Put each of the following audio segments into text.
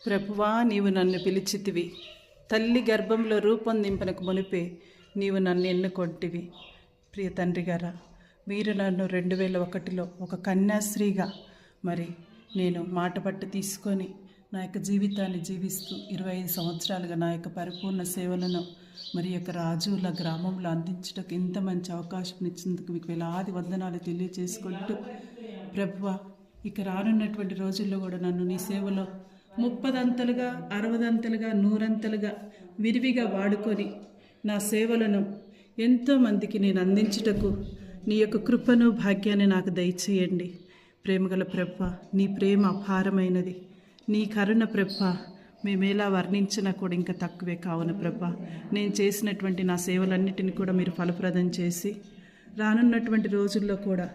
ప్రభువా, నీవు నన్ను పిలిచితివి, తల్లి గర్భంలో రూపొందింపనకు మునిపే నీవు నన్ను ఎన్నుకొంటివి. ప్రియ తండ్రి గారా, మీరు నన్ను 2001లో ఒక కన్యాశ్రీగా మరి నేను మాట పట్టు తీసుకొని నా యొక్క జీవితాన్ని జీవిస్తూ 25 సంవత్సరాలుగా నా యొక్క పరిపూర్ణ సేవలను మరి యొక్క రాజుల గ్రామంలో అందించడానికి ఇంత మంచి అవకాశం ఇచ్చినందుకు మీకు వేలాది వందనాలు తెలియజేసుకుంటూ, ప్రభువా, ఇక రానున్నటువంటి రోజుల్లో కూడా నన్ను నీ సేవలో 30 60 100 విరివిగా వాడుకొని నా సేవలను ఎంతోమందికి నేను అందించుటకు నీ యొక్క కృపను భాగ్యాన్ని నాకు దయచేయండి. ప్రేమగల ప్రభువా, నీ ప్రేమ అపారమైనది, నీ కరుణ ప్రభువా మేమేలా వర్ణించినా కూడా ఇంకా తక్కువే కావున ప్రభువా, నేను చేసినటువంటి నా సేవలన్నిటిని కూడా మీరు ఫలప్రదం చేసి రానున్నటువంటి రోజుల్లో కూడా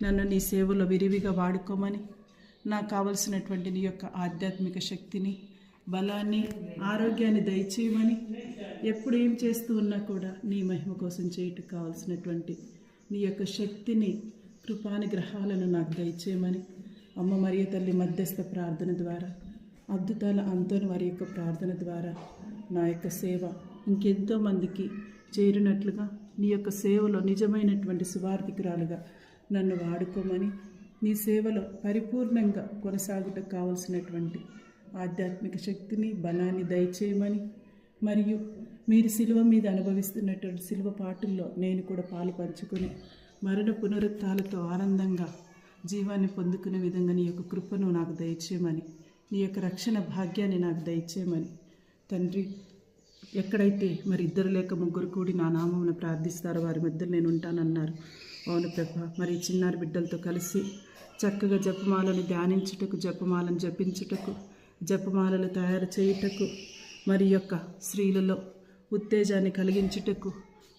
నన్ను నీ సేవలో విరివిగా వాడుకోమని, నాకు కావలసినటువంటి నీ యొక్క ఆధ్యాత్మిక శక్తిని, బలాన్ని, ఆరోగ్యాన్ని దయచేయమని, ఎప్పుడు ఏం చేస్తూ ఉన్నా కూడా నీ మహిమ కోసం చేయటకు కావలసినటువంటి నీ యొక్క శక్తిని, కృపానుగ్రహాలను నాకు దయచేయమని, అమ్మ మరియ తల్లి మధ్యస్థ ప్రార్థన ద్వారా, అద్భుతాల అంతోని వారి యొక్క ప్రార్థన ద్వారా నా యొక్క సేవ ఇంకెంతో మందికి చేరినట్లుగా నీ యొక్క సేవలో నిజమైనటువంటి సువార్థికురాలుగా నన్ను వాడుకోమని, నీ సేవలో పరిపూర్ణంగా కొనసాగుటకు కావలసినటువంటి ఆధ్యాత్మిక శక్తిని, బలాన్ని దయచేయమని, మరియు మీరు శిలువ మీద అనుభవిస్తున్నటువంటి శిలువ పాటుల్లో నేను కూడా పాలు పంచుకొని మరణ పునరుత్థాలతో ఆనందంగా జీవాన్ని పొందుకునే విధంగా నీ యొక్క కృపను నాకు దయచేయమని, నీ యొక్క రక్షణ భాగ్యాన్ని నాకు దయచేయమని, తండ్రి, ఎక్కడైతే మరి 2 లేక 3 కూడి నా నామమున ప్రార్థిస్తారో వారి మధ్యలో నేను ఉంటానన్నారు. అవును ప్రభా, మరి చిన్నారి బిడ్డలతో కలిసి చక్కగా జపమాలను ధ్యానించుటకు, జపమాలను జపించుటకు, జపమాలలు తయారు చేయుటకు, మరి యొక్క స్త్రీలలో ఉత్తేజాన్ని కలిగించుటకు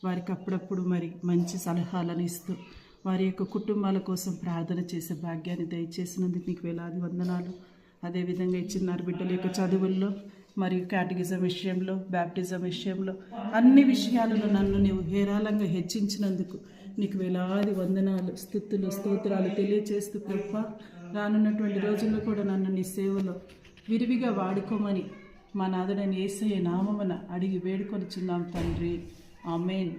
వారికి అప్పుడప్పుడు మరి మంచి సలహాలను ఇస్తూ వారి యొక్క కుటుంబాల కోసం ప్రార్థన చేసే భాగ్యాన్ని దయచేసినందుకు మీకు వేలాది వందనాలు. అదేవిధంగా ఈ చిన్నారి బిడ్డల యొక్క చదువుల్లో మరియు కేటగిజం విషయంలో, బ్యాప్టిజం విషయంలో, అన్ని విషయాలలో నన్ను నీవు హేరాళంగా హెచ్చించినందుకు నీకు వేలాది వందనాలు, స్తుతులు, స్తోత్రాలు తెలియచేస్తూ ప్రభువా, రానున్నటువంటి రోజుల్లో కూడా నన్ను నీ సేవలో విరివిగా వాడుకోమని మా నాథుడైన యేసయ్య నామమున అడిగి వేడుకొనుచున్నాం తండ్రి. ఆమేన్,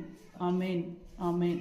ఆమేన్, ఆమేన్.